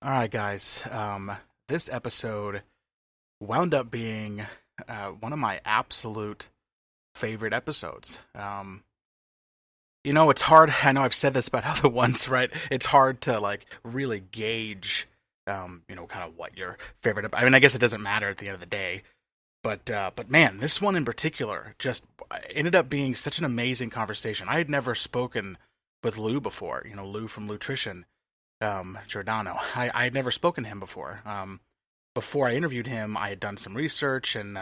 All right, guys. This episode wound up being one of my absolute favorite episodes. It's hard. I know I've said this about other ones, right? It's hard to really gauge, kind of what your favorite. I mean, I guess it doesn't matter at the end of the day. But man, this one in particular just ended up being such an amazing conversation. I had never spoken with Lou before. Lou from LouTrition. Giordano. I had never spoken to him before. Before I interviewed him, I had done some research, and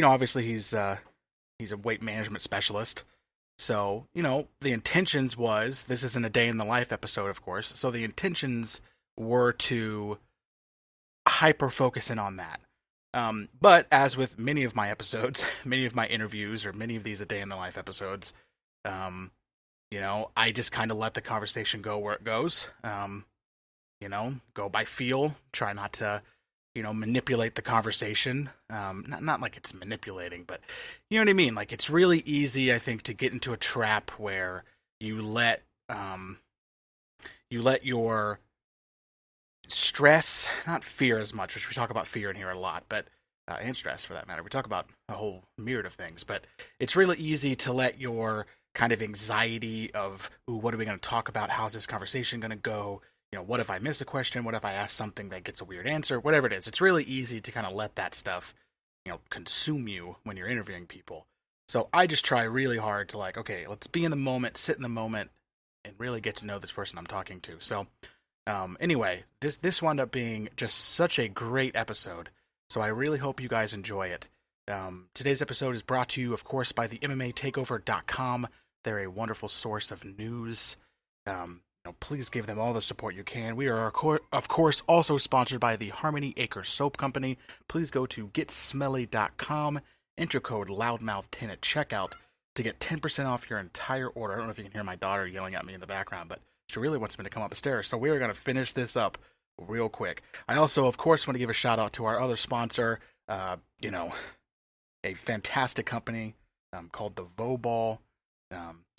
obviously he's a weight management specialist. So the intentions was, this isn't a day in the life episode, of course. So the intentions were to hyper focus in on that. But as with many of my episodes, many of my interviews, or many of these a day in the life episodes, I just kind of let the conversation go where it goes. Go by feel. Try not to, manipulate the conversation. Not like it's manipulating, but you know what I mean? Like, it's really easy, I think, to get into a trap where you let your stress, not fear as much, which we talk about fear in here a lot, but and stress for that matter. We talk about a whole myriad of things, but it's really easy to let your kind of anxiety of, ooh, what are we going to talk about? How's this conversation going to go? What if I miss a question? What if I ask something that gets a weird answer? Whatever it is, it's really easy to kind of let that stuff, consume you when you're interviewing people. So I just try really hard to okay, let's be in the moment, sit in the moment, and really get to know this person I'm talking to. So anyway, this wound up being just such a great episode. So I really hope you guys enjoy it. Today's episode is brought to you, of course, by the MMAtakeover.com. They're a wonderful source of news. Please give them all the support you can. We are, of course, also sponsored by the Harmony Acre Soap Company. Please go to GetSmelly.com. Enter code LoudMouth10 at checkout to get 10% off your entire order. I don't know if you can hear my daughter yelling at me in the background, but she really wants me to come upstairs. So we are going to finish this up real quick. I also, of course, want to give a shout out to our other sponsor, a fantastic company called the Voball.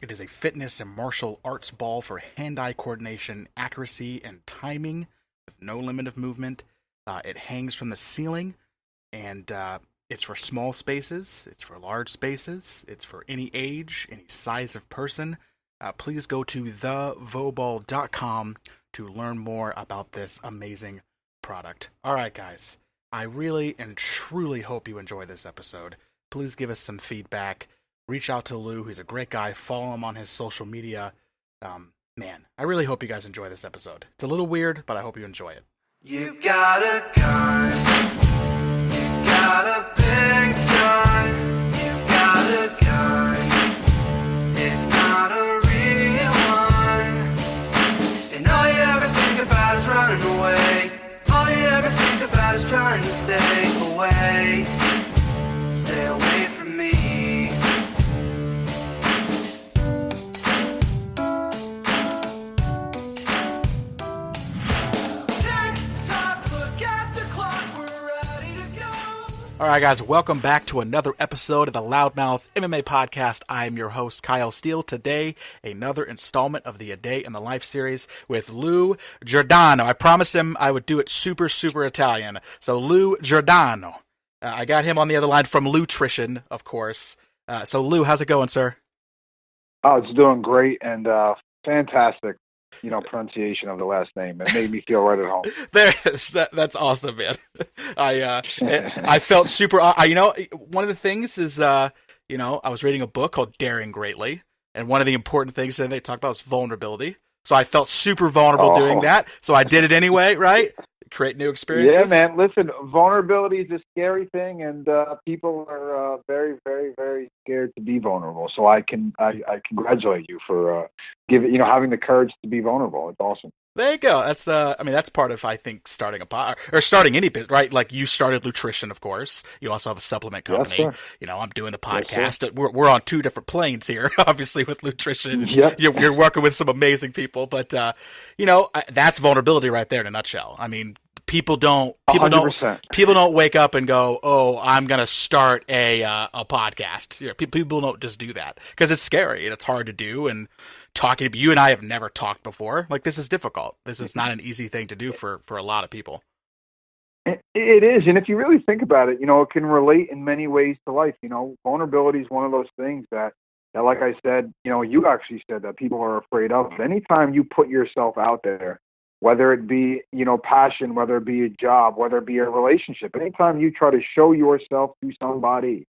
It is a fitness and martial arts ball for hand-eye coordination, accuracy, and timing with no limit of movement. It hangs from the ceiling, and it's for small spaces, it's for large spaces, it's for any age, any size of person. Please go to thevoball.com to learn more about this amazing product. All right, guys, I really and truly hope you enjoy this episode. Please give us some feedback. Reach out to Lou. He's a great guy. Follow him on his social media. Man, I really hope you guys enjoy this episode. It's a little weird, but I hope you enjoy it. You've got a gun. You've got a big gun. You've got a gun. It's not a real one. And all you ever think about is running away. All you ever think about is trying to stay away. Stay away from me. All right, guys, welcome back to another episode of the LoudMouth MMA podcast. I am your host, Kyle Steele. Today, another installment of the A Day in the Life series with Lou Giordano. I promised him I would do it super, super Italian. So, Lou Giordano. I got him on the other line from LouTrition, of course. So, Lou, how's it going, sir? Oh, it's doing great and fantastic. Pronunciation of the last name. It made me feel right at home. That's awesome, man. I felt super. One of the things is, I was reading a book called Daring Greatly, and one of the important things that they talk about is vulnerability. So I felt super vulnerable doing that. So I did it anyway, right? Create new experiences. Yeah, man. Listen, vulnerability is a scary thing, and people are very, very, very scared to be vulnerable. So I congratulate you for having the courage to be vulnerable. It's awesome. There you go. That's that's part of, I think, starting a pod or starting any business, right? Like, you started LouTrition, of course. You also have a supplement company. Yes, sir. I'm doing the podcast. Yes, we're on two different planes here, obviously, with LouTrition. Yep. You're working with some amazing people, but that's vulnerability right there in a nutshell. I mean, People don't 100%. people don't wake up and go, "Oh, I'm gonna start a podcast." People don't just do that because it's scary and it's hard to do. And talking to you and I have never talked before. Like, this is difficult. This is not an easy thing to do for a lot of people. It is, and if you really think about it, it can relate in many ways to life. Vulnerability is one of those things that, like I said, you actually said that people are afraid of. But anytime you put yourself out there, whether it be, passion, whether it be a job, whether it be a relationship, anytime you try to show yourself to somebody,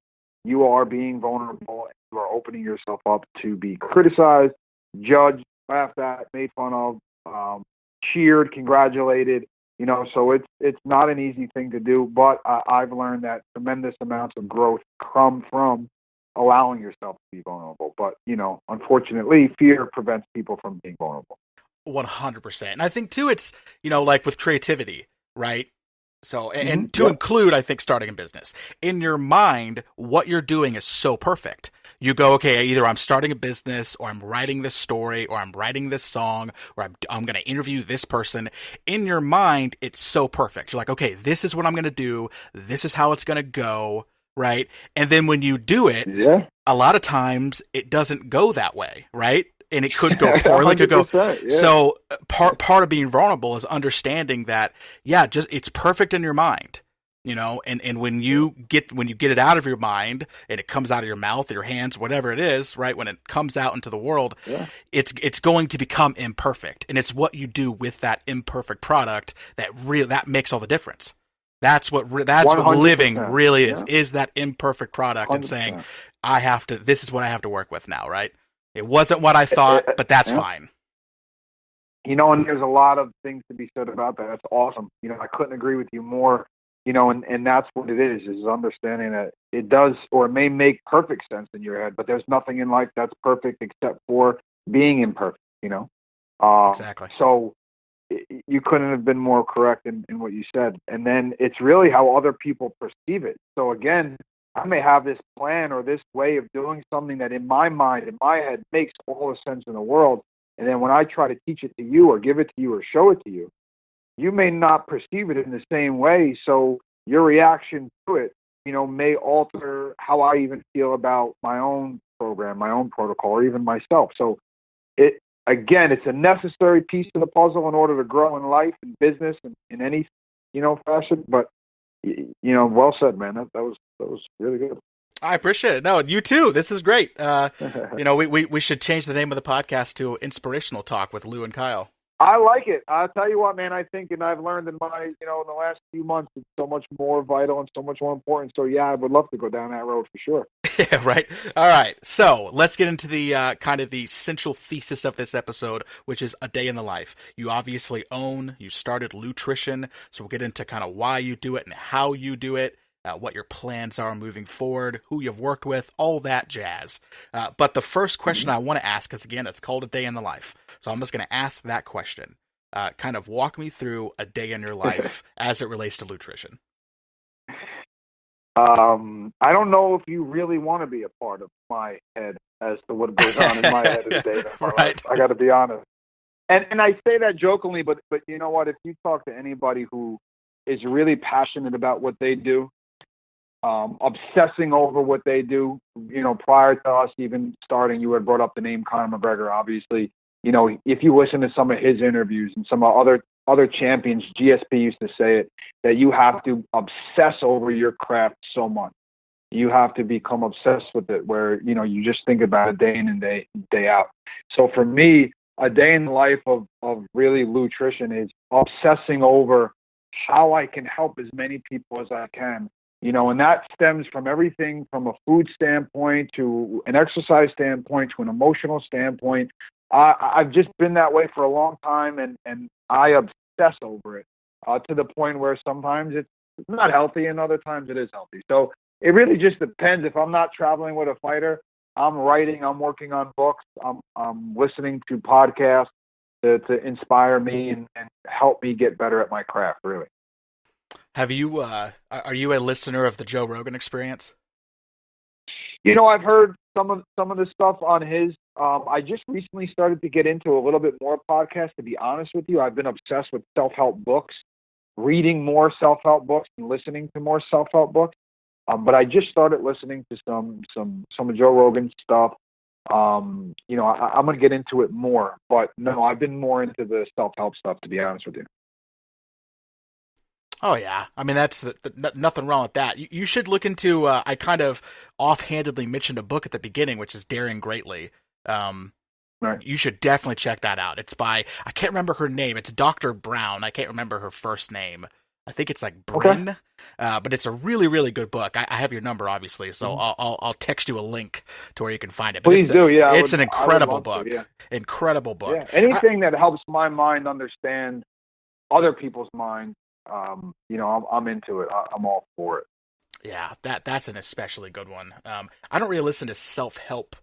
you are being vulnerable. And you are opening yourself up to be criticized, judged, laughed at, made fun of, cheered, congratulated. So it's not an easy thing to do, but I've learned that tremendous amounts of growth come from allowing yourself to be vulnerable. But, unfortunately, fear prevents people from being vulnerable. 100%. And I think too, it's, like with creativity, right? So, and to include, I think, starting a business, in your mind, what you're doing is so perfect. You go, okay, either I'm starting a business, or I'm writing this story, or I'm writing this song, or I'm going to interview this person. In your mind, it's so perfect. You're like, okay, this is what I'm going to do. This is how it's going to go, right? And then when you do it, a lot of times it doesn't go that way, right? And it could go poorly. It could go. Yeah. So part of being vulnerable is understanding that, just it's perfect in your mind, and when you get it out of your mind and it comes out of your mouth, your hands, whatever it is, right? When it comes out into the world, it's going to become imperfect, and it's what you do with that imperfect product that makes all the difference. That's what living really is that imperfect product 100%. And saying, this is what I have to work with now, right? It wasn't what I thought, but that's fine. And there's a lot of things to be said about that. That's awesome. I couldn't agree with you more, and that's what it is understanding that it does, or it may make perfect sense in your head, but there's nothing in life that's perfect except for being imperfect, Exactly. So you couldn't have been more correct in what you said. And then it's really how other people perceive it. So again, I may have this plan or this way of doing something that in my mind, in my head, makes all the sense in the world. And then when I try to teach it to you or give it to you or show it to you, you may not perceive it in the same way. So your reaction to it, may alter how I even feel about my own program, my own protocol, or even myself. So it's a necessary piece of the puzzle in order to grow in life and business and in any, fashion. But well said, man. That was really good. I appreciate it. No, you too. This is great. We should change the name of the podcast to Inspirational Talk with Lou and Kyle. I like it. I'll tell you what, man, I think, and I've learned in my, in the last few months, it's so much more vital and so much more important. So I would love to go down that road for sure. Yeah, right. All right. So let's get into the kind of the central thesis of this episode, which is a day in the life. You obviously you started LouTrition. So we'll get into kind of why you do it and how you do it. What your plans are moving forward, who you've worked with, all that jazz. But the first question I want to ask is, again, it's called a day in the life. So I'm just going to ask that question. Kind of walk me through a day in your life as it relates to LouTrition. I don't know if you really want to be a part of my head as to what goes on in my head as a day in my life. I got to be honest. And I say that jokingly, but you know what? If you talk to anybody who is really passionate about what they do, obsessing over what they do, prior to us even starting, you had brought up the name Conor McGregor, obviously. If you listen to some of his interviews and some other champions, GSP used to say it, that you have to obsess over your craft so much. You have to become obsessed with it where, you just think about it day in and day out. So for me, a day in the life of really LouTrition is obsessing over how I can help as many people as I can. And that stems from everything from a food standpoint to an exercise standpoint to an emotional standpoint. I've just been that way for a long time, and I obsess over it to the point where sometimes it's not healthy and other times it is healthy. So it really just depends. If I'm not traveling with a fighter, I'm writing, I'm working on books, I'm listening to podcasts to inspire me and help me get better at my craft, really. Have you, are you a listener of the Joe Rogan Experience? I've heard some of the stuff on his. I just recently started to get into a little bit more podcasts, to be honest with you. I've been obsessed with self-help books. reading more self-help books and listening to more self-help books. But I just started listening to some of Joe Rogan's stuff. I'm going to get into it more, but no, I've been more into the self-help stuff, to be honest with you. Oh yeah, I mean that's nothing wrong with that. You should look into. I kind of offhandedly mentioned a book at the beginning, which is Daring Greatly. Right. You should definitely check that out. It's by, I can't remember her name. It's Dr. Brown. I can't remember her first name. I think it's like Bryn, but it's a really, really good book. I have your number, obviously, so I'll text you a link to where you can find it. But Please do, yeah. It's an incredible book. Yeah. Incredible book. Yeah. Anything that helps my mind understand other people's minds, I'm into it. I'm all for it. Yeah, that's an especially good one. I don't really listen to self-help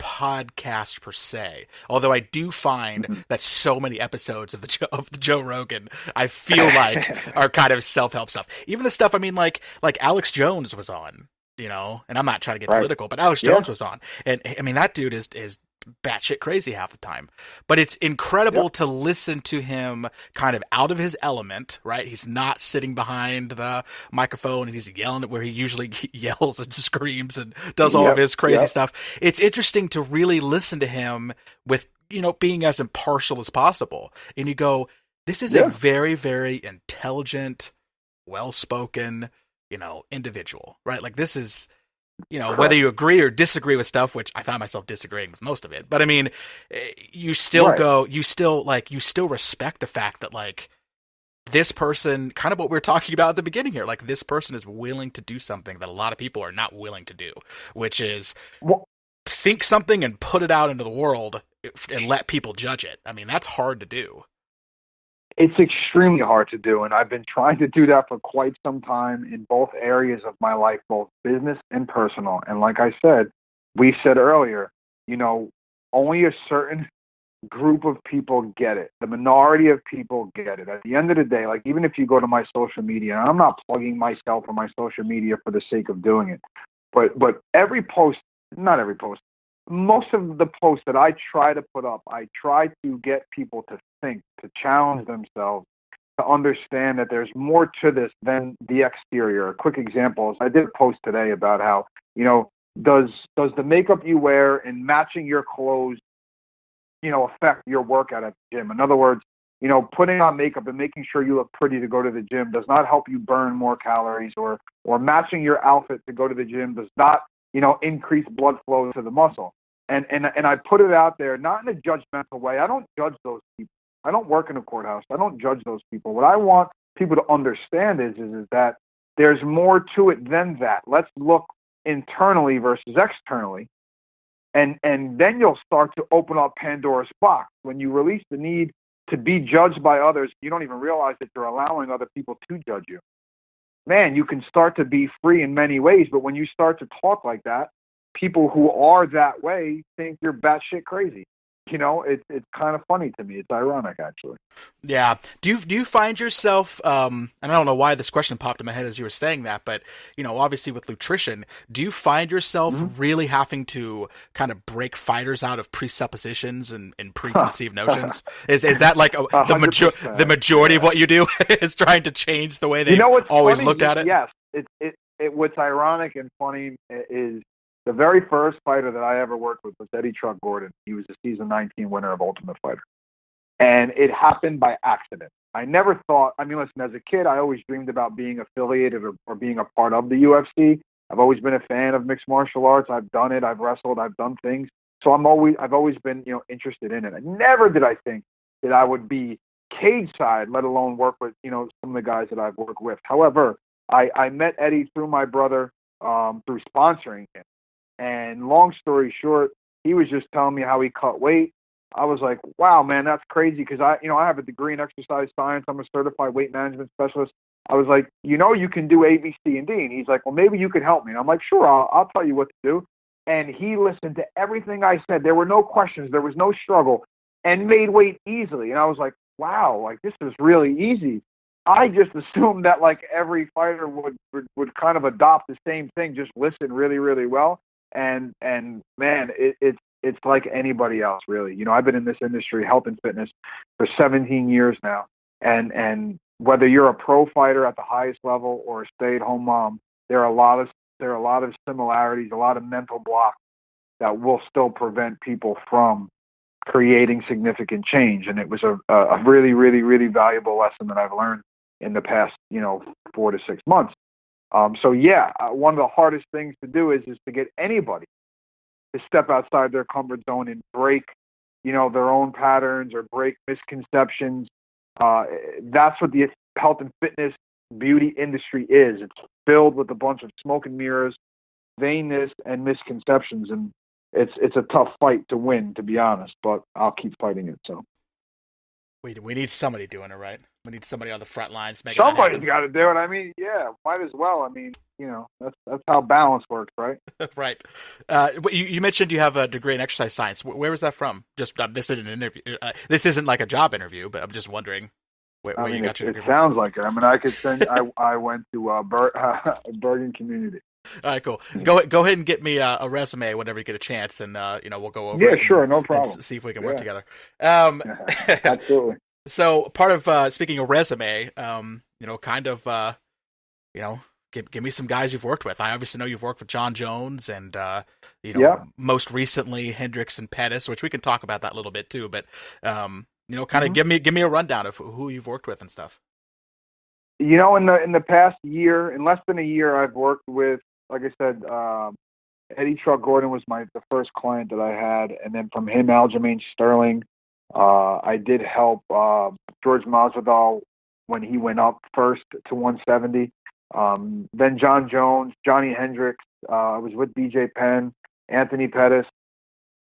podcast per se, although I do find that so many episodes of the Joe Rogan I feel like are kind of self-help stuff. Even the stuff, I mean, like Alex Jones was on, and I'm not trying to get political, but Alex Jones was on, and I mean that dude is batshit crazy half the time, but it's incredible to listen to him kind of out of his element, right? He's not sitting behind the microphone and he's yelling at where he usually yells and screams and does all of his crazy stuff. It's interesting to really listen to him with, being as impartial as possible. And you go, this is a very, very intelligent, well-spoken, individual, right? Like this is, whether you agree or disagree with stuff, which I find myself disagreeing with most of it, but I mean, you still you still respect the fact that like this person, kind of what we were talking about at the beginning here, like this person is willing to do something that a lot of people are not willing to do, which is think something and put it out into the world and let people judge it. I mean, that's hard to do. It's extremely hard to do, and I've been trying to do that for quite some time in both areas of my life, both business and personal. And like I said, we said earlier, only a certain group of people get it. The minority of people get it. At the end of the day, like even if you go to my social media, and I'm not plugging myself or my social media for the sake of doing it, but every post, not every post, most of the posts that I try to put up, I try to get people to think, to challenge themselves, to understand that there's more to this than the exterior. A quick example is I did a post today about how, does the makeup you wear and matching your clothes, affect your workout at the gym? In other words, putting on makeup and making sure you look pretty to go to the gym does not help you burn more calories, or matching your outfit to go to the gym does not, increase blood flow to the muscle. And I put it out there, not in a judgmental way. I don't judge those people. I don't work in a courthouse. I don't judge those people. What I want people to understand is that there's more to it than that. Let's look internally versus externally. And then you'll start to open up Pandora's box. When you release the need to be judged by others, you don't even realize that you're allowing other people to judge you. Man, you can start to be free in many ways, but when you start to talk like that, people who are that way think you're batshit crazy. It's kind of funny to me. It's ironic, actually. Yeah. Do you find yourself, and I don't know why this question popped in my head as you were saying that, but, obviously with LouTrition, do you find yourself really having to kind of break fighters out of presuppositions and preconceived notions? Is that like the majority of what you do is trying to change the way they've always looked at it? Yes. What's ironic and funny is, the very first fighter that I ever worked with was Eddie Truck Gordon. He was a season 19 winner of Ultimate Fighter. And it happened by accident. I never thought, listen, as a kid, I always dreamed about being affiliated or being a part of the UFC. I've always been a fan of mixed martial arts. I've done it. I've wrestled. I've done things. So I've always been, interested in it. I never did I think that I would be cage side, let alone work with, some of the guys that I've worked with. However, I met Eddie through my brother, through sponsoring him. And long story short, he was just telling me how he cut weight. I was like, wow, man, that's crazy, because I have a degree in exercise science. I'm a certified weight management specialist. I was like, you can do A, B, C, and D. And he's like, well, maybe you could help me. And I'm like, sure, I'll tell you what to do. And he listened to everything I said. There were no questions. There was no struggle, and made weight easily. And I was like, wow, like this is really easy. I just assumed that like every fighter would kind of adopt the same thing, just listen really, really well. And man, it's like anybody else, really. I've been in this industry, health and fitness, for 17 years now, and whether you're a pro fighter at the highest level or a stay-at-home mom, there are a lot of similarities, a lot of mental blocks that will still prevent people from creating significant change. And it was a really, really, really valuable lesson that I've learned in the past, 4 to 6 months. So yeah, one of the hardest things to do is to get anybody to step outside their comfort zone and break, their own patterns or break misconceptions. That's what the health and fitness beauty industry is. It's filled with a bunch of smoke and mirrors, vainness, and misconceptions. And it's a tough fight to win, to be honest, but I'll keep fighting it. So we need somebody doing it, right? We need somebody on the front lines making somebody's got to do it. I mean, yeah, might as well. I mean, that's how balance works, right? Right. You mentioned you have a degree in exercise science. Where was that from? Just this isn't an interview. This isn't like a job interview, but I'm just wondering where you got your degree. It sounds like it. I mean, I could send. I went to Bergen Community. All right, cool. Go ahead and get me a resume whenever you get a chance, and we'll go over. Yeah, it sure, no problem. And see if we can work together. Absolutely. So part of speaking of resume, give me some guys you've worked with. I obviously know you've worked with John Jones and most recently Hendricks and Pettis, which we can talk about that a little bit too. But give me a rundown of who you've worked with and stuff. In the past year, in less than a year, I've worked with, like I said, Eddie Truck Gordon was the first client that I had, and then from him, Aljamain Sterling. I did help George Masvidal when he went up first to 170. Then John Jones, Johnny Hendricks. I was with BJ Penn, Anthony Pettis,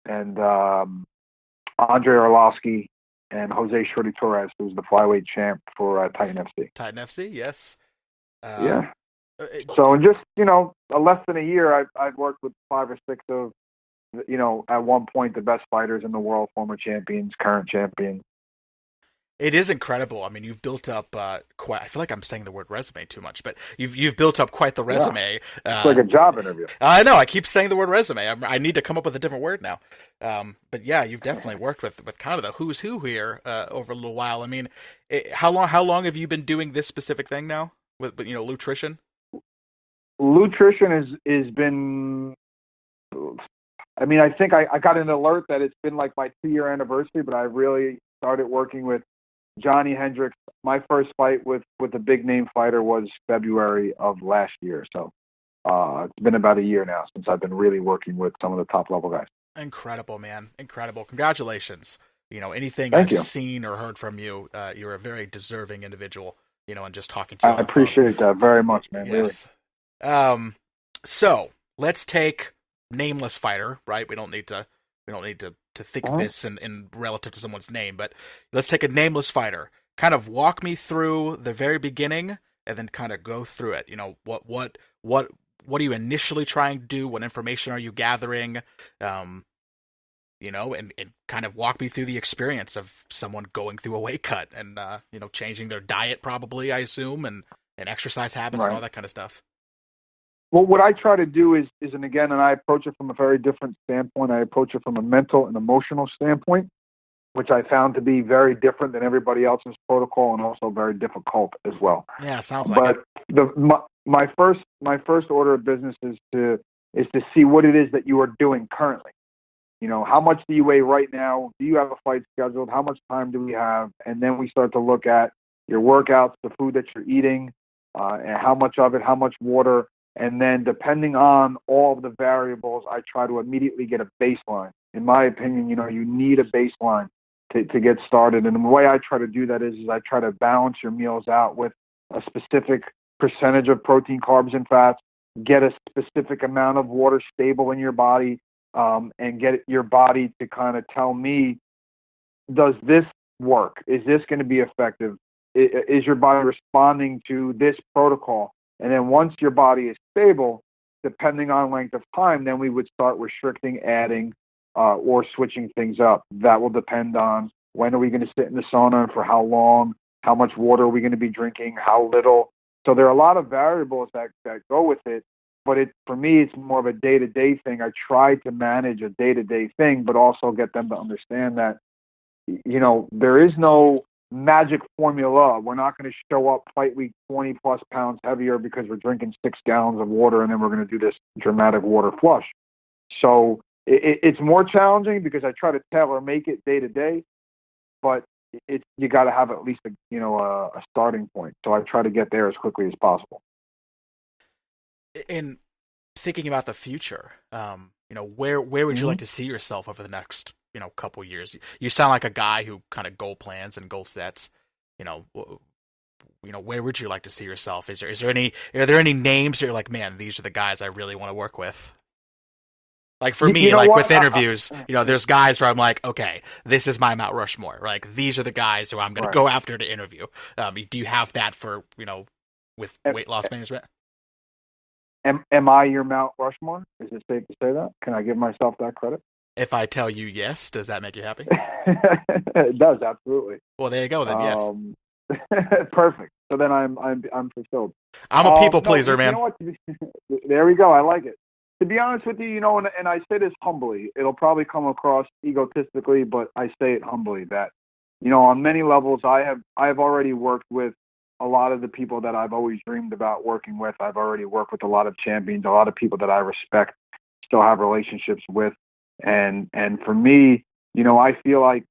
and Andre Arlovsky, and Jose Shorty Torres, who was the flyweight champ for Titan FC. Titan FC, yes. Yeah. So in just, less than a year, I've worked with 5 or 6 of, at one point, the best fighters in the world, former champions, current champions. It is incredible. I mean, you've built up quite. I feel like I'm saying the word resume too much, but you've built up quite the resume. It's like a job interview. I know. I keep saying the word resume. I need to come up with a different word now. But yeah, you've definitely worked with kind of the who's who here over a little while. I mean, how long have you been doing this specific thing now with LouTrition? LouTrition has been. I mean, I think I got an alert that it's been like my 2-year anniversary, but I really started working with Johnny Hendricks. My first fight with a big name fighter was February of last year. So it's been about a year now since I've been really working with some of the top level guys. Incredible, man. Incredible. Congratulations. Anything Thank I've you. seen or heard from you, you're a very deserving individual, and just talking to you. I appreciate that very much, man. Yes. Really. So let's take nameless fighter, right? We don't need to think of this in relative to someone's name, but let's take a nameless fighter. Kind of walk me through the very beginning and then kind of go through it. What are you initially trying to do? What information are you gathering? And kind of walk me through the experience of someone going through a weight cut and changing their diet, probably, I assume, and exercise habits and all that kind of stuff. Well, what I try to do is and I approach it from a very different standpoint. I approach it from a mental and emotional standpoint, which I found to be very different than everybody else's protocol and also very difficult as well. Yeah, sounds like it. But my first order of business is to see what it is that you are doing currently. How much do you weigh right now? Do you have a fight scheduled? How much time do we have? And then we start to look at your workouts, the food that you're eating, and how much of it, how much water. And then depending on all of the variables, I try to immediately get a baseline. In my opinion, you need a baseline to get started. And the way I try to do that is I try to balance your meals out with a specific percentage of protein, carbs, and fats, get a specific amount of water stable in your body, and get your body to kind of tell me, does this work? Is this going to be effective? Is your body responding to this protocol? And then once your body is stable, depending on length of time, then we would start restricting, adding, or switching things up. That will depend on when are we going to sit in the sauna and for how long, how much water are we going to be drinking, how little. So there are a lot of variables that go with it. But for me, it's more of a day-to-day thing. I try to manage a day-to-day thing, but also get them to understand that, there is no magic formula. We're not going to show up fight week 20 plus pounds heavier because we're drinking 6 gallons of water and then we're going to do this dramatic water flush. So it's more challenging because I try to tailor make it day to day, but you got to have at least a starting point. So I try to get there as quickly as possible. In thinking about the future, where would you like to see yourself over the next couple years? You sound like a guy who kind of goal plans and goal sets. Where would you like to see yourself? Are there any names that you're like, man, these are the guys I really want to work with? Like for me, with interviews, there's guys where I'm like, okay, this is my Mount Rushmore. Like these are the guys who I'm going to go after to interview. Do you have that for with weight loss management? Am I your Mount Rushmore? Is it safe to say that? Can I give myself that credit? If I tell you yes, does that make you happy? It does, absolutely. Well, there you go. Then yes. Perfect. So then I'm fulfilled. I'm a people pleaser, man. You know what? There we go. I like it. To be honest with you, and I say this humbly, it'll probably come across egotistically, but I say it humbly that, on many levels, I have already worked with a lot of the people that I've always dreamed about working with. I've already worked with a lot of champions, a lot of people that I respect, still have relationships with. And for me, I feel like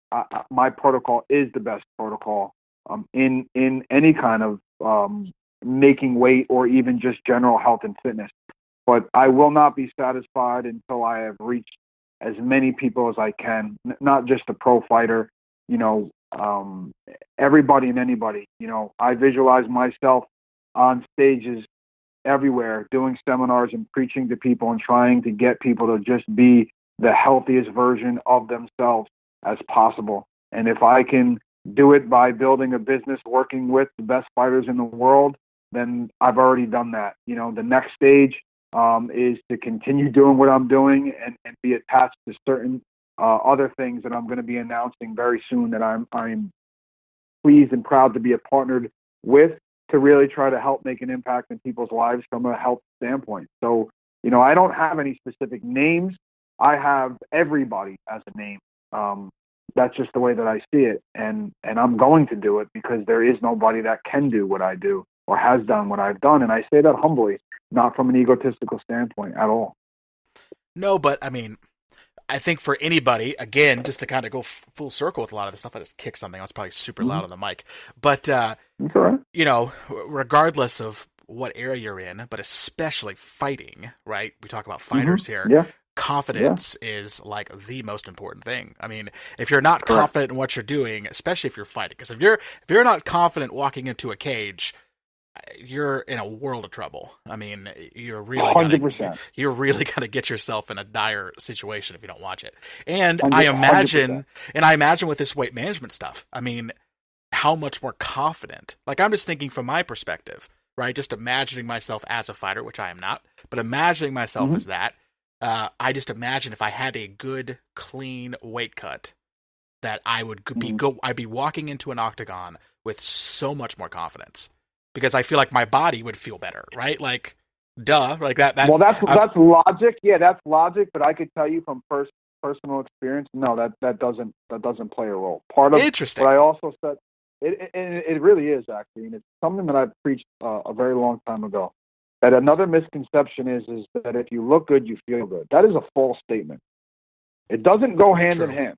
my protocol is the best protocol in any kind of making weight or even just general health and fitness. But I will not be satisfied until I have reached as many people as I can, not just a pro fighter, everybody and anybody. I visualize myself on stages everywhere, doing seminars and preaching to people and trying to get people to just be the healthiest version of themselves as possible. And if I can do it by building a business, working with the best fighters in the world, then I've already done that. The next stage is to continue doing what I'm doing and be attached to certain other things that I'm going to be announcing very soon that I'm pleased and proud to be a partnered with to really try to help make an impact in people's lives from a health standpoint. So, I don't have any specific names. I have everybody as a name. That's just the way that I see it. And I'm going to do it because there is nobody that can do what I do or has done what I've done. And I say that humbly, not from an egotistical standpoint at all. No, but I mean, I think for anybody, again, just to kind of go full circle with a lot of this stuff, I just kicked something. I was probably super loud on the mic. But, That's all right. Regardless of what area you're in, but especially fighting, right? We talk about fighters here. Yeah. Confidence is like the most important thing. I mean, if you're not confident in what you're doing, especially if you're fighting, because if you're not confident walking into a cage, you're in a world of trouble. I mean, you're really 100%. You're really going to get yourself in a dire situation if you don't watch it. And 100%. I imagine with this weight management stuff, I mean, how much more confident. Like I'm just thinking from my perspective, right? Just imagining myself as a fighter, which I am not, but imagining myself as that. I just imagine if I had a good, clean weight cut, that I would I'd be walking into an octagon with so much more confidence because I feel like my body would feel better, right? Like, duh, like that. Well, that's logic. Yeah, that's logic. But I could tell you from personal experience, no, that doesn't play a role. Part of interesting. What I also said, it really is actually, and it's something that I've preached a very long time ago. That another misconception is that if you look good, you feel good. That is a false statement. It doesn't go hand in hand.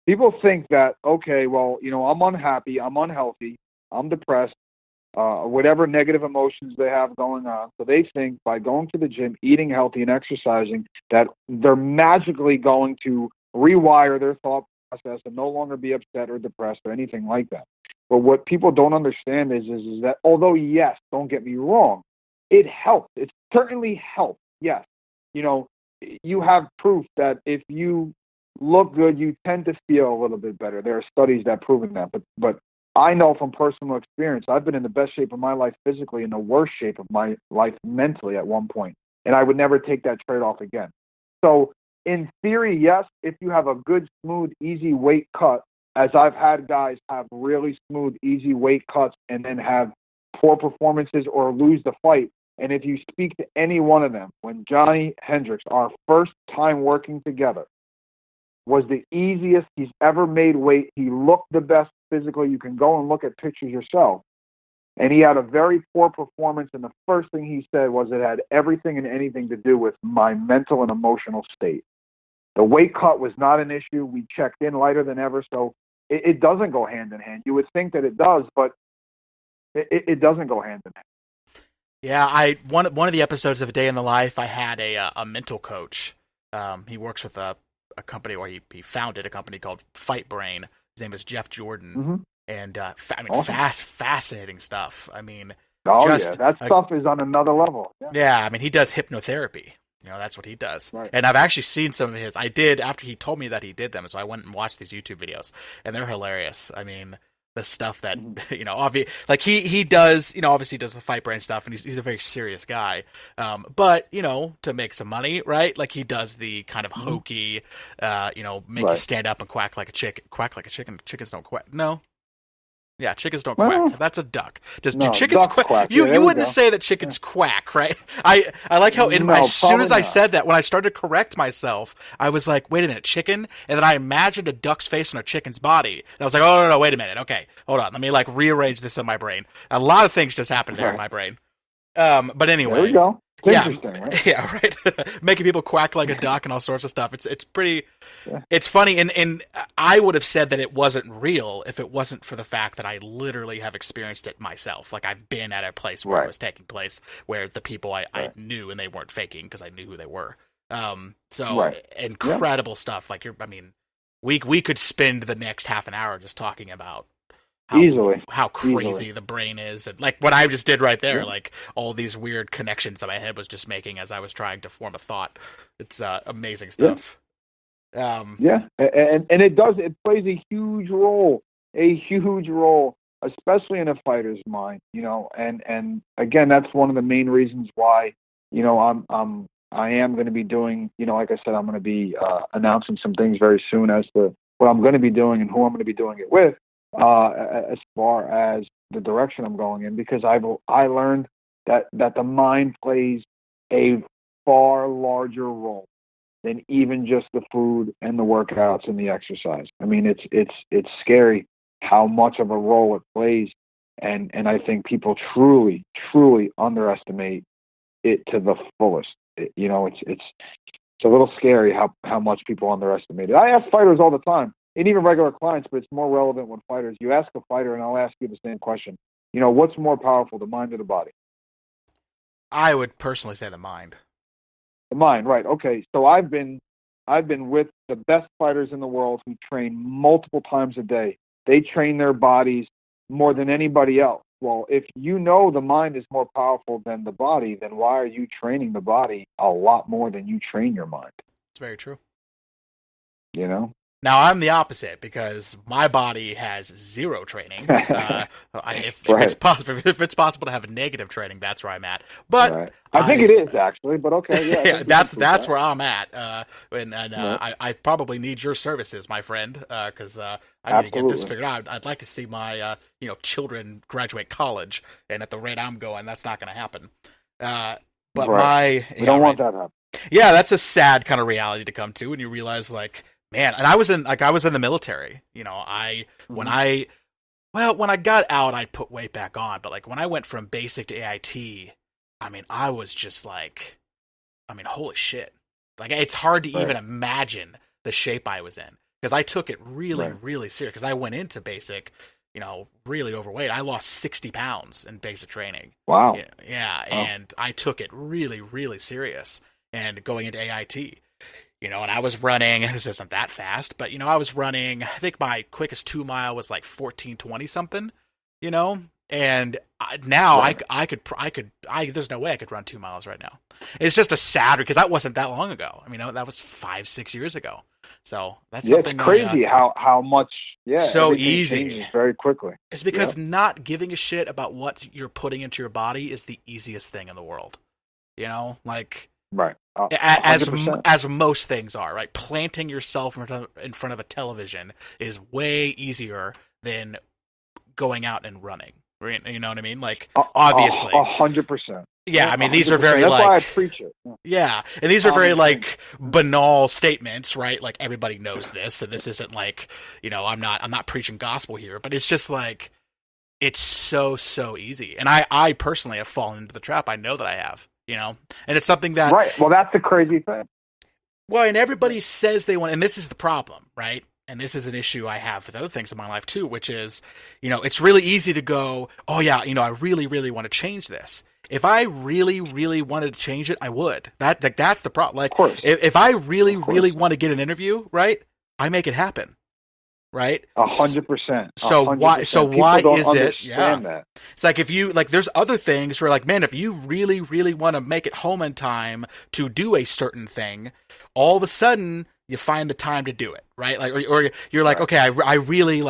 People think that, okay, well, I'm unhappy, I'm unhealthy, I'm depressed, whatever negative emotions they have going on. So they think by going to the gym, eating healthy and exercising, that they're magically going to rewire their thought process and no longer be upset or depressed or anything like that. But what people don't understand is that although, yes, don't get me wrong, it helps. It certainly helps. Yes. You have proof that if you look good, you tend to feel a little bit better. There are studies that prove that. But I know from personal experience, I've been in the best shape of my life physically and the worst shape of my life mentally at one point. And I would never take that trade-off again. So in theory, yes, if you have a good, smooth, easy weight cut, as I've had guys have really smooth, easy weight cuts and then have poor performances or lose the fight. And if you speak to any one of them, when Johnny Hendricks, our first time working together, was the easiest he's ever made weight. He looked the best physically. You can go and look at pictures yourself. And he had a very poor performance, and the first thing he said was it had everything and anything to do with my mental and emotional state. The weight cut was not an issue. We checked in lighter than ever, so it doesn't go hand in hand. You would think that it does, but it doesn't go hand in hand. Yeah, one of the episodes of A Day in the Life, I had a mental coach. He works with a company, or he founded a company called Fight Brain. His name is Jeff Jordan. Mm-hmm. And Awesome. fascinating stuff. I mean, that stuff is on another level. Yeah, I mean, he does hypnotherapy. That's what he does. Right. And I've actually seen some of his. I did after he told me that he did them, so I went and watched these YouTube videos, and they're hilarious. I mean, the stuff that like he does. Obviously does the Fight Brain stuff, and he's a very serious guy. But to make some money, right? Like he does the kind of hokey, make you stand up and quack like a chicken. Quack like a chicken. Chickens don't quack. No. Yeah, chickens don't quack. That's a duck. Do chickens quack? You wouldn't say that chickens quack, right? I like how as soon as I said that, when I started to correct myself, I was like, wait a minute, chicken? And then I imagined a duck's face on a chicken's body. And I was like, oh, no, wait a minute. Okay, hold on. Let me rearrange this in my brain. A lot of things just happened there in my brain. But anyway. There we go. It's interesting, right? Yeah, right. Making people quack like a duck and all sorts of stuff. It's pretty. Yeah. It's funny, and I would have said that it wasn't real if it wasn't for the fact that I literally have experienced it myself. Like I've been at a place where it was taking place, where the people I knew and they weren't faking because I knew who they were. Incredible stuff. Like we could spend the next half an hour just talking about. How crazy the brain is, and like what I just did right there, like all these weird connections that my head was just making as I was trying to form a thought. It's amazing stuff. And it plays a huge role, especially in a fighter's mind, and again, that's one of the main reasons why, I am going to be doing, like I said, I'm going to be announcing some things very soon as to what I'm going to be doing and who I'm going to be doing it with. As far as the direction I'm going in, because I learned that the mind plays a far larger role than even just the food and the workouts and the exercise. I mean, it's scary how much of a role it plays, and I think people truly underestimate it to the fullest. It's a little scary how much people underestimate it. I ask fighters all the time. And even regular clients, but it's more relevant when fighters. You ask a fighter, and I'll ask you the same question. What's more powerful, the mind or the body? I would personally say the mind. The mind, right? Okay. So I've been with the best fighters in the world who train multiple times a day. They train their bodies more than anybody else. Well, if the mind is more powerful than the body, then why are you training the body a lot more than you train your mind? It's very true. Now, I'm the opposite because my body has zero training. If it's possible to have negative training, that's where I'm at. But I think it is actually. But okay, yeah, that's where I'm at. I probably need your services, my friend, because I need to get this figured out. I'd like to see my children graduate college, and at the rate I'm going, that's not going to happen. But we don't want that to happen. Yeah, that's a sad kind of reality to come to when you realize like. Man, and I was in the military. When I got out, I put weight back on. But like when I went from basic to AIT, I was just like, holy shit! Like it's hard to even imagine the shape I was in because I took it really serious. Because I went into basic, really overweight. I lost 60 pounds in basic training. Wow. Yeah, and I took it really serious. And going into AIT. And I was running, this isn't that fast, but, I was running, I think my quickest 2 mile was like 14:20 something, and now I could, there's no way I could run 2 miles right now. It's just a sad, because that wasn't that long ago. That was 5-6 years ago. So that's something. It's crazy how much, so easy. Very quickly. It's because not giving a shit about what you're putting into your body is the easiest thing in the world. Right. As most things are, right? Planting yourself in front of a television is way easier than going out and running. You know what I mean? Like, obviously. 100%. Yeah, I mean, these are very That's like, why I preach it. Yeah. yeah, and these are very Common like sense. banal statements, right? Like everybody knows this, and this isn't like, I'm not preaching gospel here, but it's just like, it's so easy. And I personally have fallen into the trap. I know that I have, and it's something that, Right. Well, that's the crazy thing. well, and everybody says they want, and this is the problem, right? And this is an issue I have with other things in my life too, which is, it's really easy to go, oh yeah, I really, really want to change this. If I really, really wanted to change it, I would. That's the problem. Like, Of course. if I really, really want to get an interview, right, I make it happen, right? 100%. So why? So People why don't is it? Yeah, understand that. it's like if you like, there's other things where like, man, if you really, really want to make it home in time to do a certain thing, all of a sudden you find the time to do it, right? Like, or you're like, okay, I really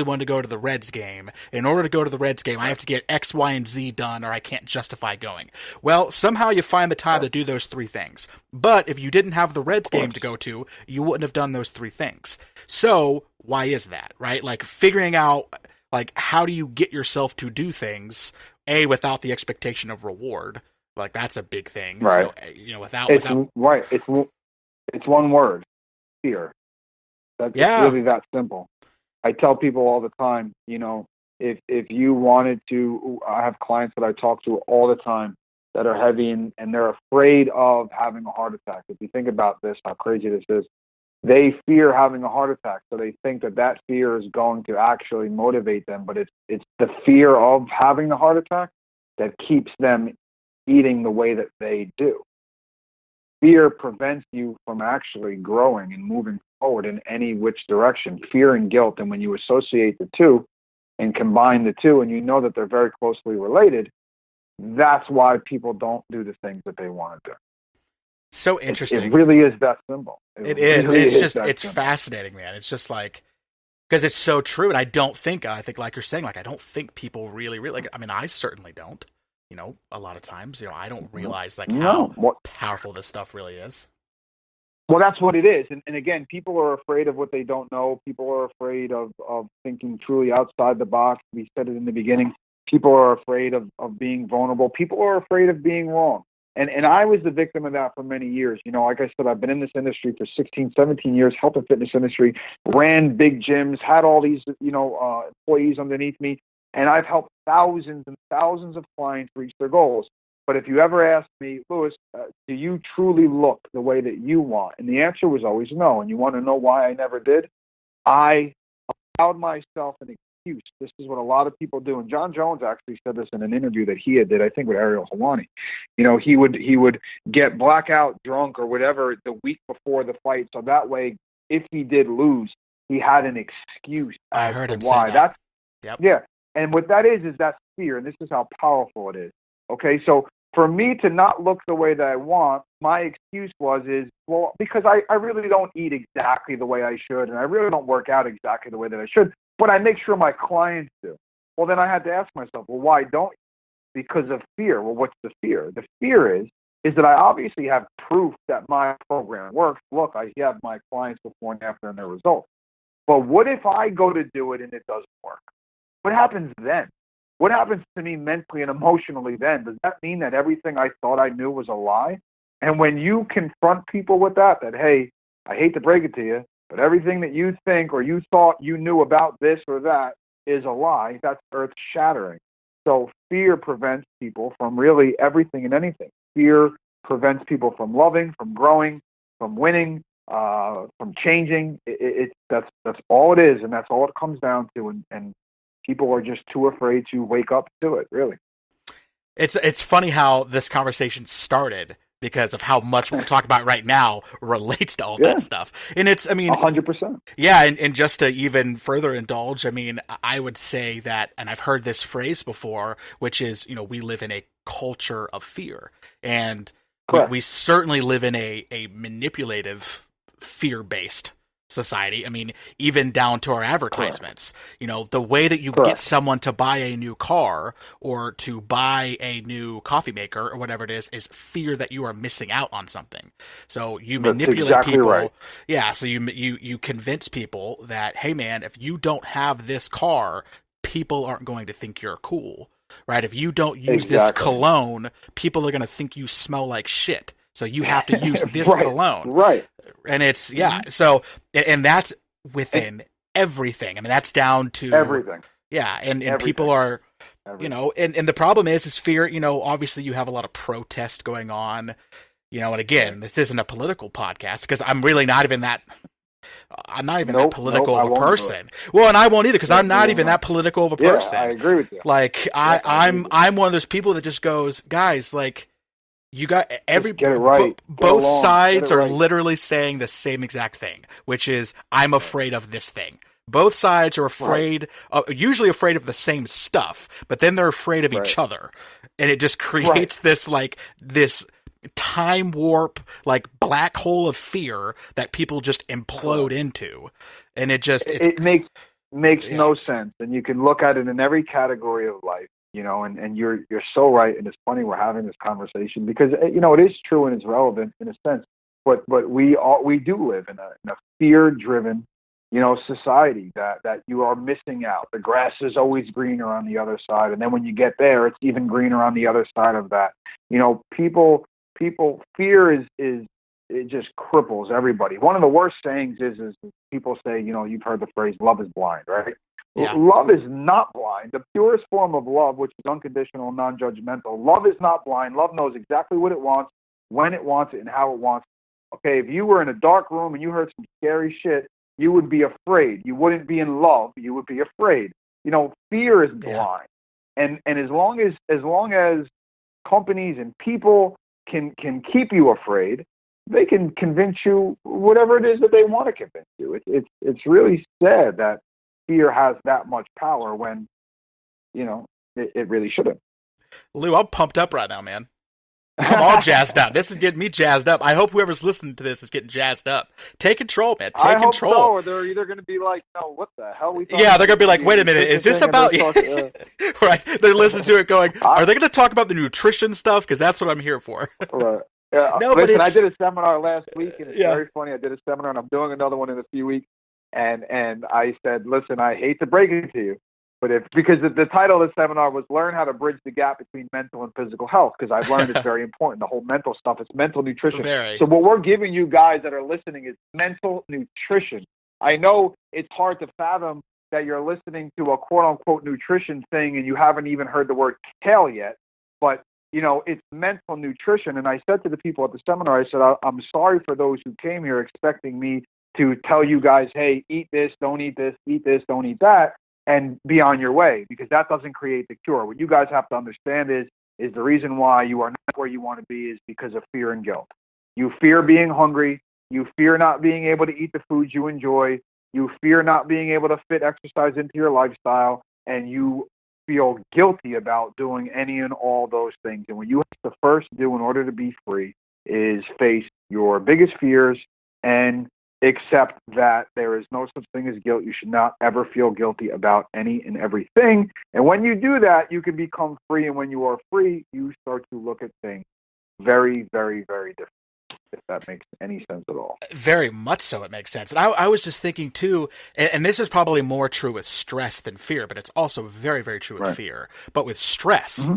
want to go to the Reds game. In order to go to the Reds game, I have to get X, Y, and Z done, or I can't justify going. Well, somehow you find the time to do those three things. But if you didn't have the Reds game to go to, you wouldn't have done those three things. So why is that, right? Like figuring out, like, how do you get yourself to do things, without the expectation of reward? Like, that's a big thing, Right. Without Right. It's one word. Fear. That's really that simple. I tell people all the time, if you wanted to, I have clients that I talk to all the time that are heavy and they're afraid of having a heart attack. If you think about this, how crazy this is, they fear having a heart attack. So they think that fear is going to actually motivate them, but it's the fear of having the heart attack that keeps them eating the way that they do. Fear prevents you from actually growing and moving forward in any which direction. Fear and guilt, and when you associate the two and combine the two, and you know that they're very closely related, that's why people don't do the things that they want to do. So interesting. It really is that simple. It is. Really It's just, that it's simple. fascinating, man. It's just like, because it's so true, and I think like you're saying, like, I don't think people really, like, I mean, I certainly don't. A lot of times, I don't realize like how powerful this stuff really is. Well, that's what it is. And again, people are afraid of what they don't know. People are afraid of thinking truly outside the box. We said it in the beginning. People are afraid of being vulnerable. People are afraid of being wrong. And I was the victim of that for many years. Like I said, I've been in this industry for 16, 17 years, health and fitness industry, ran big gyms, had all these, employees underneath me. And I've helped thousands and thousands of clients reach their goals. But if you ever ask me, Louis, do you truly look the way that you want? And the answer was always no. And you want to know why I never did? I allowed myself an excuse. This is what a lot of people do. And John Jones actually said this in an interview that he did, I think, with Ariel Helwani. He would get blackout drunk or whatever the week before the fight. So that way, if he did lose, he had an excuse. I heard him why. say that. Yeah. And what that is that's fear, and this is how powerful it is. Okay, so for me to not look the way that I want, my excuse well, because I really don't eat exactly the way I should, and I really don't work out exactly the way that I should, but I make sure my clients do. Well, then I had to ask myself, well, why don't you? Because of fear. Well, what's the fear? The fear is that I obviously have proof that my program works. Look, I have my clients before and after and their results. But what if I go to do it and it doesn't work? What happens then? What happens to me mentally and emotionally then? Does that mean that everything I thought I knew was a lie? And when you confront people with that, hey, I hate to break it to you, but everything that you think or you thought you knew about this or that is a lie, that's earth-shattering. So fear prevents people from really everything and anything. Fear prevents people from loving, from growing, from winning, from changing. That's all it is, and that's all it comes down to. And people are just too afraid to wake up to it, really. It's funny how this conversation started because of how much we're talking about right now relates to all that stuff. And 100%. Yeah, and just to even further indulge, I would say that, and I've heard this phrase before, which is, we live in a culture of fear. And we certainly live in a manipulative, fear-based society. Even down to our advertisements. The way that you get someone to buy a new car or to buy a new coffee maker or whatever it is fear that you are missing out on something. So you manipulate people. Right. Yeah, so you convince people that, hey man, if you don't have this car, people aren't going to think you're cool. right? If you don't use this cologne, people are going to think you smell like shit. So you have to use this cologne. Right. And it's, so, and that's within everything. I mean, that's down to everything. Yeah. And people are, you know, and the problem is fear, you know, obviously you have a lot of protest going on, you know, and again, this isn't a political podcast because I'm really not even that. I'm not even that political of a person. Well, and I won't either because I'm not even that political of a person. I agree with you. Like I'm one of those people that just goes, guys, like you got get it right. Both sides are literally saying the same exact thing, which is I'm afraid of this thing. Both sides are afraid, usually afraid of the same stuff, but then they're afraid of each other, and it just creates this this time warp, like black hole of fear that people just implode into, and it makes no sense. And you can look at it in every category of life, you know. And you're so right. And it's funny we're having this conversation because you know it is true and it's relevant in a sense. But we do live in a fear driven, you know, society that you are missing out. The grass is always greener on the other side, and then when you get there, it's even greener on the other side of that. You know, people fear is it just cripples everybody. One of the worst sayings is people say, you know, you've heard the phrase "love is blind," right? Yeah. Love is not blind. The purest form of love, which is unconditional, non-judgmental. Love is not blind. Love knows exactly what it wants, when it wants it, and how it wants it. Okay, if you were in a dark room and you heard some scary shit, you would be afraid. You wouldn't be in love. You would be afraid. You know, fear is blind. And as long as companies and people can keep you afraid, they can convince you whatever it is that they want to convince you. It's really sad that fear has that much power when, you know, it really shouldn't. Lou, I'm pumped up right now, man. I'm all jazzed up. This is getting me jazzed up. I hope whoever's listening to this is getting jazzed up. Take control, man. Take control. So. Or they're either going to be like, no, what the hell? Yeah, they're going to be like, wait a minute, is this about... Right. They're listening to it going, are they going to talk about the nutrition stuff? Because that's what I'm here for. Right. No, listen, I did a seminar last week, and it's very funny. I did a seminar, and I'm doing another one in a few weeks. And I said, listen, I hate to break it to you, but because the title of the seminar was Learn How to Bridge the Gap Between Mental and Physical Health, because I've learned it's very important. The whole mental stuff, it's mental nutrition. So what we're giving you guys that are listening is mental nutrition. I know it's hard to fathom that you're listening to a quote-unquote nutrition thing and you haven't even heard the word kale yet, but, you know, it's mental nutrition. And I said to the people at the seminar, I said, I'm sorry for those who came here expecting me to tell you guys, hey, eat this, don't eat this, don't eat that, and be on your way, because that doesn't create the cure. What you guys have to understand is the reason why you are not where you want to be is because of fear and guilt. You fear being hungry. You fear not being able to eat the foods you enjoy. You fear not being able to fit exercise into your lifestyle, and you feel guilty about doing any and all those things. And what you have to first do in order to be free is face your biggest fears and accept that there is no such thing as guilt. You should not ever feel guilty about any and everything. And when you do that, you can become free. And when you are free, you start to look at things very, very, very different, if that makes any sense at all. Very much so, it makes sense. And I was just thinking, too, and this is probably more true with stress than fear, but it's also very, very true with fear. But with stress,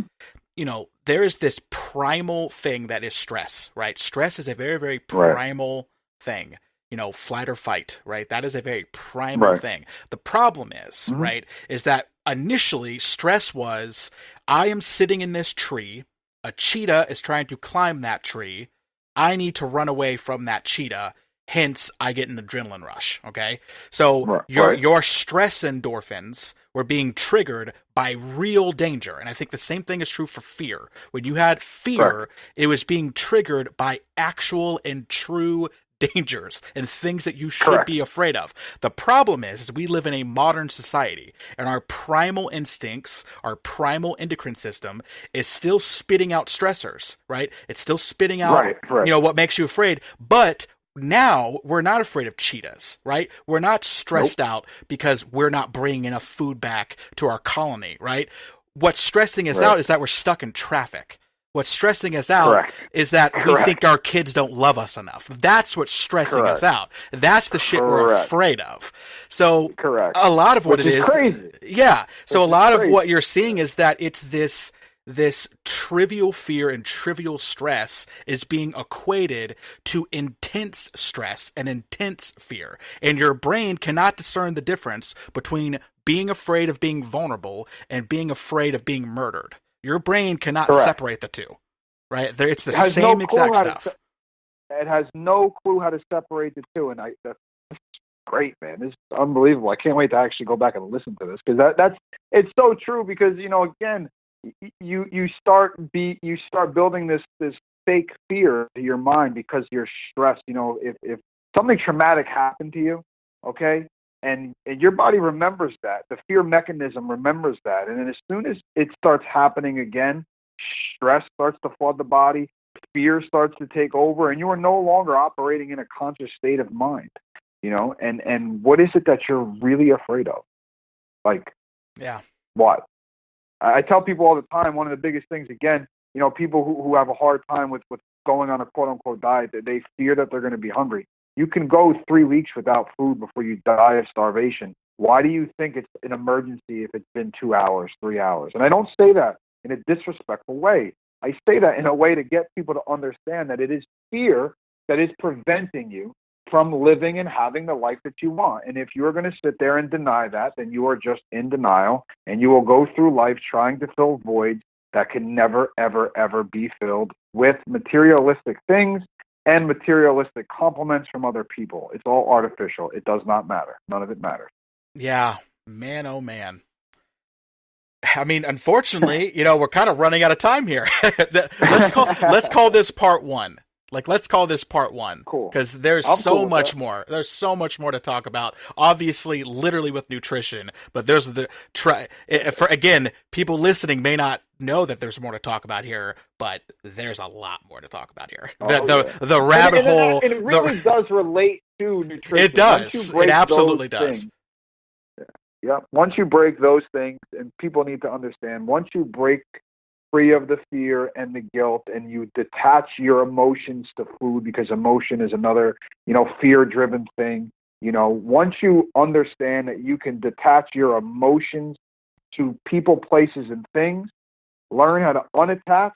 you know, there is this primal thing that is stress, right? Stress is a very, very primal thing. You know, flight or fight, right? That is a very primal thing. The problem is, right, is that initially stress was, I am sitting in this tree, a cheetah is trying to climb that tree, I need to run away from that cheetah, hence I get an adrenaline rush, okay? So your stress endorphins were being triggered by real danger, and I think the same thing is true for fear. When you had fear, it was being triggered by actual and true dangers and things that you should be afraid of. The problem is we live in a modern society, and our primal instincts, our primal endocrine system is still spitting out stressors, right? It's still spitting out, you know, what makes you afraid. But now we're not afraid of cheetahs, right? We're not stressed out because we're not bringing enough food back to our colony, right? What's stressing us out is that we're stuck in traffic. What's stressing us out Correct. is that we Correct. think our kids don't love us enough. That's what's stressing us Correct. out. That's the shit we're Correct. afraid of. So Correct. a lot of what Which it is is, crazy. yeah. So Which a is lot of crazy. what you're seeing is that it's this trivial fear and trivial stress is being equated to intense stress and intense fear. And your brain cannot discern the difference between being afraid of being vulnerable and being afraid of being murdered. Your brain cannot Correct. separate the two, right? It's the It has same no clue exact how to stuff. It has no clue how to separate the two, and that's great, man. This is unbelievable. I can't wait to actually go back and listen to this, because it's so true. Because again, you start building this fake fear to your mind because you're stressed. If something traumatic happened to you, okay, and your body remembers that, the fear mechanism remembers that, and then as soon as it starts happening again, stress starts to flood the body, fear starts to take over, and you are no longer operating in a conscious state of mind. And what is it that you're really afraid of? Like, Yeah. what? I tell people all the time, one of the biggest things, again, people who have a hard time with going on a quote-unquote diet, that they fear that they're going to be hungry. You can go 3 weeks without food before you die of starvation. Why do you think it's an emergency if it's been 2 hours, 3 hours? And I don't say that in a disrespectful way. I say that in a way to get people to understand that it is fear that is preventing you from living and having the life that you want. And if you're going to sit there and deny that, then you are just in denial, and you will go through life trying to fill voids that can never, ever, ever be filled with materialistic things and materialistic compliments from other people. It's all artificial. It does not matter. None of it matters. Yeah. Man, oh man. I mean, unfortunately, we're kind of running out of time here. let's call this part one. Let's call this part one. Cool. Because there's I'm so cool with much that. more. There's so much more to talk about. Obviously, literally with nutrition, but there's again, people listening may not know that there's more to talk about here, but there's a lot more to talk about here. The rabbit hole. And it really does relate to nutrition. It does. It absolutely does. Yeah. Once you break those things, and people need to understand, once you break free of the fear and the guilt, and you detach your emotions to food, because emotion is another, fear-driven thing. Once you understand that you can detach your emotions to people, places, and things, learn how to unattach,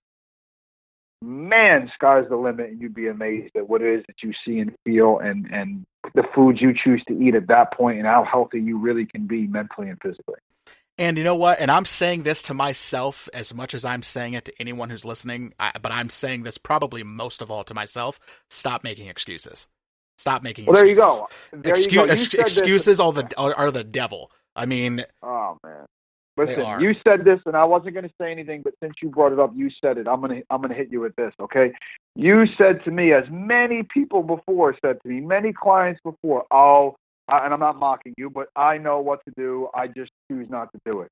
man, sky's the limit, and you'd be amazed at what it is that you see and feel, and the foods you choose to eat at that point, and how healthy you really can be mentally and physically. And you know what? And I'm saying this to myself as much as I'm saying it to anyone who's listening, but I'm saying this probably most of all to myself. Stop making excuses. Stop making excuses. There you go. Excuses are the devil. I mean... Oh, man. Listen, They are. you said this, and I wasn't going to say anything, but since you brought it up, you said it. I'm gonna hit you with this, okay? You said to me, as many people before said to me, many clients before, and I'm not mocking you, but I know what to do. I just choose not to do it.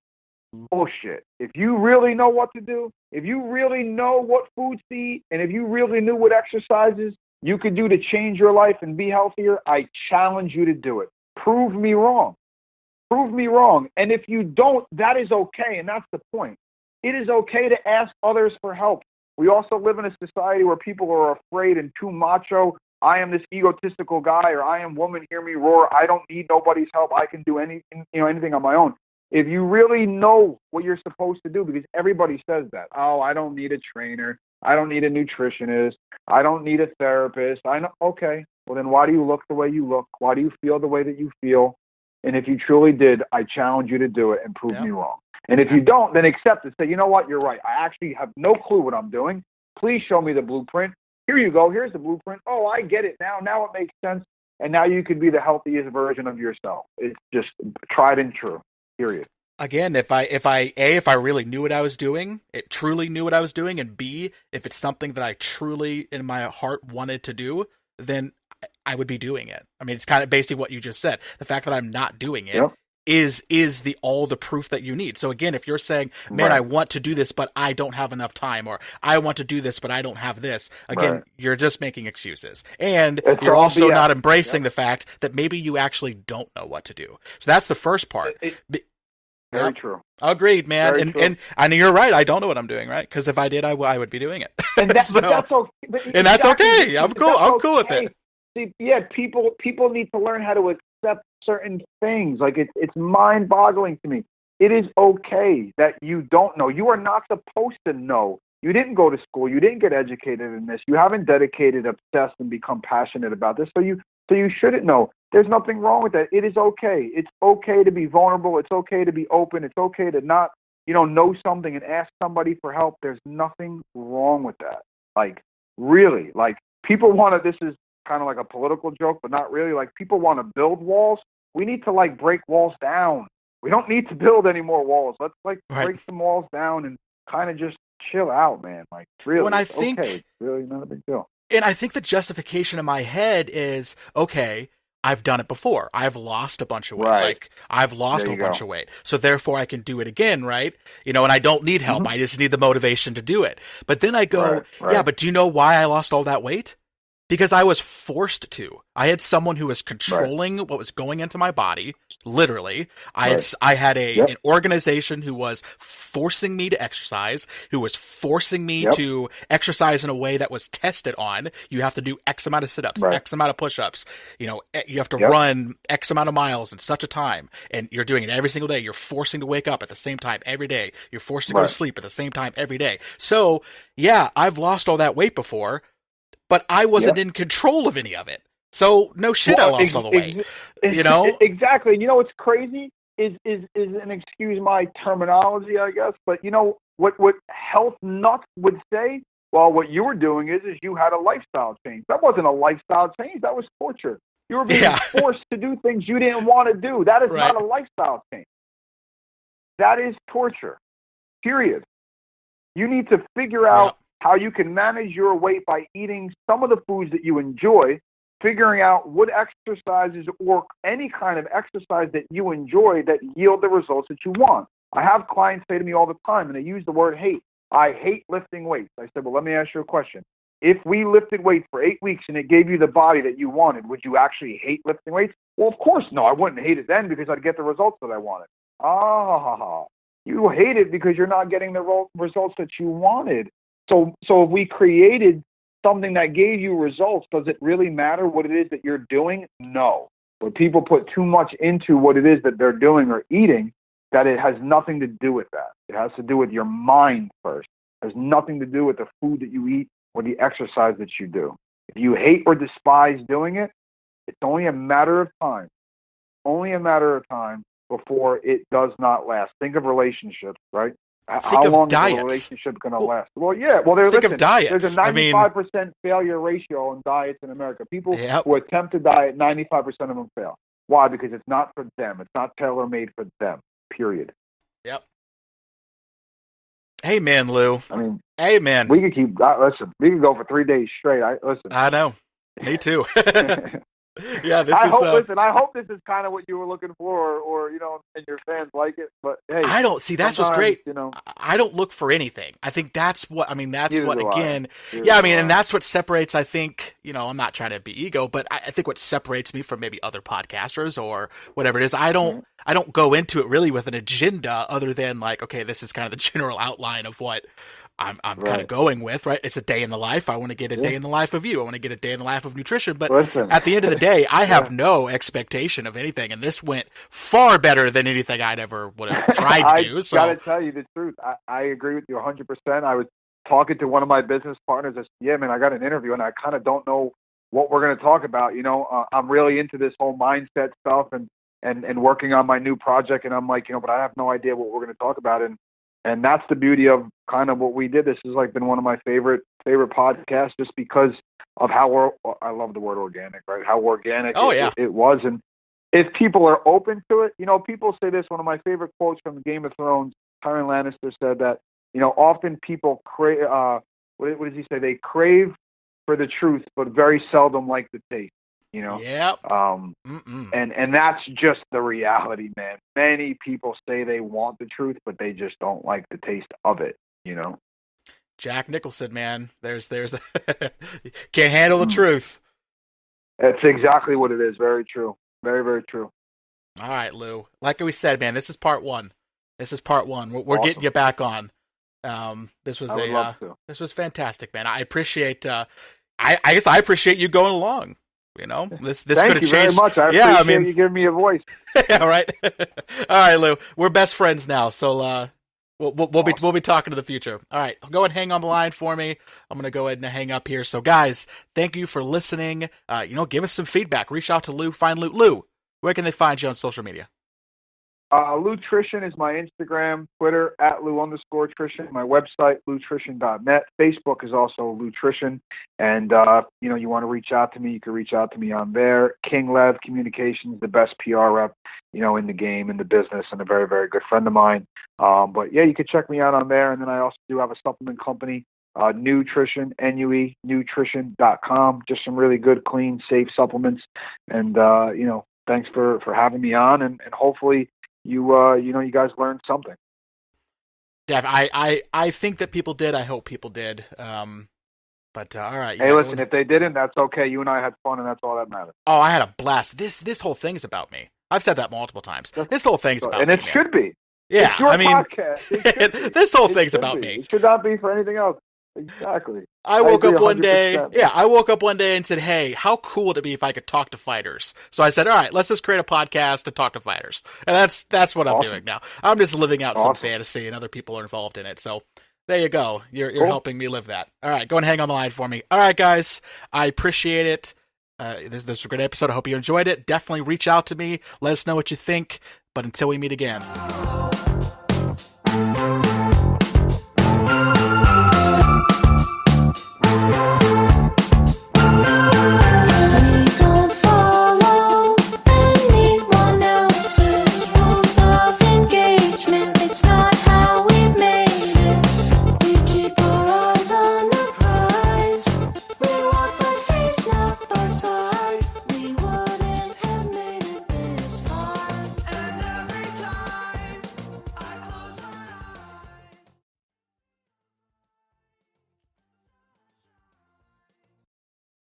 Bullshit. If you really know what to do, if you really know what foods to eat, and if you really knew what exercises you could do to change your life and be healthier, I challenge you to do it. Prove me wrong. Prove me wrong. And if you don't, that is okay, and that's the point. It is okay to ask others for help. We also live in a society where people are afraid and too macho. I am this egotistical guy, or I am woman, hear me roar. I don't need nobody's help. I can do anything on my own. If you really know what you're supposed to do, because everybody says that. Oh, I don't need a trainer. I don't need a nutritionist. I don't need a therapist. Okay. Well, then why do you look the way you look? Why do you feel the way that you feel? And if you truly did, I challenge you to do it and prove me wrong. And if you don't, then accept it. Say, you know what? You're right. I actually have no clue what I'm doing. Please show me the blueprint. Here you go. Here's the blueprint. Oh, I get it now. Now it makes sense. And now you can be the healthiest version of yourself. It's just tried and true. Period. Again, if I really knew what I was doing, truly knew what I was doing, and B, if it's something that I truly in my heart wanted to do, then I would be doing it. I mean, it's kind of basically what you just said. The fact that I'm not doing it is all the proof that you need. So again, if you're saying, man, I want to do this, but I don't have enough time, or I want to do this, but I don't have this, again, you're just making excuses. And you're also not embracing the fact that maybe you actually don't know what to do. So that's the first part. Very Yep. true. Agreed, man. Very true. And you're right. I don't know what I'm doing, right? Because if I did, I would be doing it. And that, So- but that's okay. But and that's exactly, okay. I'm cool. that's I'm cool with okay. it. See, yeah, people need to learn how to accept certain things. Like it's mind-boggling to me. It is okay that you don't know. You are not supposed to know. You didn't go to school. You didn't get educated in this. You haven't dedicated, obsessed, and become passionate about this. So you shouldn't know. There's nothing wrong with that. It is okay. It's okay to be vulnerable. It's okay to be open. It's okay to not, know something and ask somebody for help. There's nothing wrong with that. Like, really, like people want to, this is kind of like a political joke, but not really. Like people want to build walls. We need to like break walls down. We don't need to build any more walls. Let's like Right. break some walls down and kind of just chill out, man. Like really, When I it's think- okay. It's really not a big deal. And I think the justification in my head is, okay, I've done it before. I've lost a bunch of weight. Right. Like I've lost There a you bunch go. of weight. So therefore I can do it again, right? And I don't need help. Mhm. I just need the motivation to do it. But then I go, Right. yeah, but do you know why I lost all that weight? Because I was forced to. I had someone who was controlling what was going into my body. Literally, I had Yep. an organization who was forcing me to exercise, who was forcing me Yep. to exercise in a way that was tested on. You have to do X amount of sit-ups, Right. X amount of push-ups. You have to Yep. run X amount of miles in such a time, and you're doing it every single day. You're forcing to wake up at the same time every day. You're forced to go Right. to sleep at the same time every day. So, yeah, I've lost all that weight before, but I wasn't in control of any of it. So no shit, I lost all the weight. Exactly. And what's crazy is and excuse my terminology, I guess, but what health nuts would say? Well, what you were doing is you had a lifestyle change. That wasn't a lifestyle change. That was torture. You were being forced to do things you didn't want to do. That is Right. not a lifestyle change. That is torture. Period. You need to figure out how you can manage your weight by eating some of the foods that you enjoy, figuring out what exercises or any kind of exercise that you enjoy that yield the results that you want. I have clients say to me all the time, and they use the word hate. I hate lifting weights. I said, well, let me ask you a question. If we lifted weights for 8 weeks and it gave you the body that you wanted, would you actually hate lifting weights? Well, of course no. I wouldn't hate it then because I'd get the results that I wanted. You hate it because you're not getting the results that you wanted. So if we created something that gave you results, does it really matter what it is that you're doing? No. But people put too much into what it is that they're doing or eating that it has nothing to do with that. It has to do with your mind first. It has nothing to do with the food that you eat or the exercise that you do. If you hate or despise doing it, it's only a matter of time. Only a matter of time before it does not last. Think of relationships, right? How long is a relationship going to last? Well, yeah. Well, of diets. There's a 95% failure ratio on diets in America. People who attempt to diet, 95% of them fail. Why? Because it's not for them. It's not tailor-made for them, period. Yep. Amen, Lou. I mean, amen. We could keep, listen, we could go for 3 days straight. I know. Me too. Yeah, I hope this is kind of what you were looking for, or and your fans like it. But hey, I don't see. That's what's great. You know, I don't look for anything. I think that's what. I mean, that's Neither what do again. I. Yeah, I mean, and that's what separates. I think I'm not trying to be ego, but I think what separates me from maybe other podcasters or whatever it is. I don't go into it really with an agenda other than like, okay, this is kind of the general outline of what I'm kind of going with, right? It's a day in the life. I want to get a day in the life of you. I want to get a day in the life of nutrition. But at the end of the day, I have no expectation of anything. And this went far better than anything I'd ever would have tried to do. So I got to tell you the truth. I agree with you 100%. I was talking to one of my business partners. I said, yeah, man, I got an interview and I kind of don't know what we're going to talk about. I'm really into this whole mindset stuff and working on my new project. And I'm like, but I have no idea what we're going to talk about. And that's the beauty of kind of what we did. This has been one of my favorite podcasts just because of how I love the word organic, right? How organic it was. And if people are open to it, people say this, one of my favorite quotes from Game of Thrones, Tyrion Lannister said that, often people crave, what does he say? They crave for the truth, but very seldom like the taste. Yep. And that's just the reality, man. Many people say they want the truth, but they just don't like the taste of it, Jack Nicholson, man, there's can't handle the truth. That's exactly what it is. Very true. Very, very true. All right, Lou. Like we said, man, this is part 1. This is part one. We're Awesome. getting you back on. This was I would love to. this was fantastic, man. I appreciate. I guess I appreciate you going along. You know, this could Thank have you changed. very much. I appreciate you giving me a voice. Yeah, right. All right, Lou. We're best friends now, so we'll be talking to the future. All right, go ahead and hang on the line for me. I'm gonna go ahead and hang up here. So, guys, thank you for listening. Give us some feedback. Reach out to Lou. Find Lou. Lou, where can they find you on social media? LouTrition is my Instagram, Twitter @Lou_Trition, my website, LouTrition.net. Facebook is also LouTrition. And, you want to reach out to me, you can reach out to me on there. King Lev Communications, the best PR rep, in the game, in the business, and a very, very good friend of mine. But yeah, you can check me out on there. And then I also do have a supplement company, Nutrition, NUE, nutrition.com. Just some really good, clean, safe supplements. And, thanks for having me on, and hopefully you guys learned something. Yeah, I think that people did. I hope people did. But all right. Hey, listen, if they didn't, that's okay. You and I had fun, and that's all that matters. Oh, I had a blast. This whole thing's about me. I've said that multiple times. This whole thing's about me. And it should be. Yeah, it's your podcast. This whole thing's about me. It should not be for anything else. Exactly. I woke up one day. Yeah, I woke up one day and said, "Hey, how cool would it be if I could talk to fighters?" So I said, "All right, let's just create a podcast to talk to fighters." And that's what I'm doing now. I'm just living out some fantasy, and other people are involved in it. So there you go. You're cool. helping me live that. All right, go and hang on the line for me. All right, guys, I appreciate it. This was a great episode. I hope you enjoyed it. Definitely reach out to me. Let us know what you think. But until we meet again.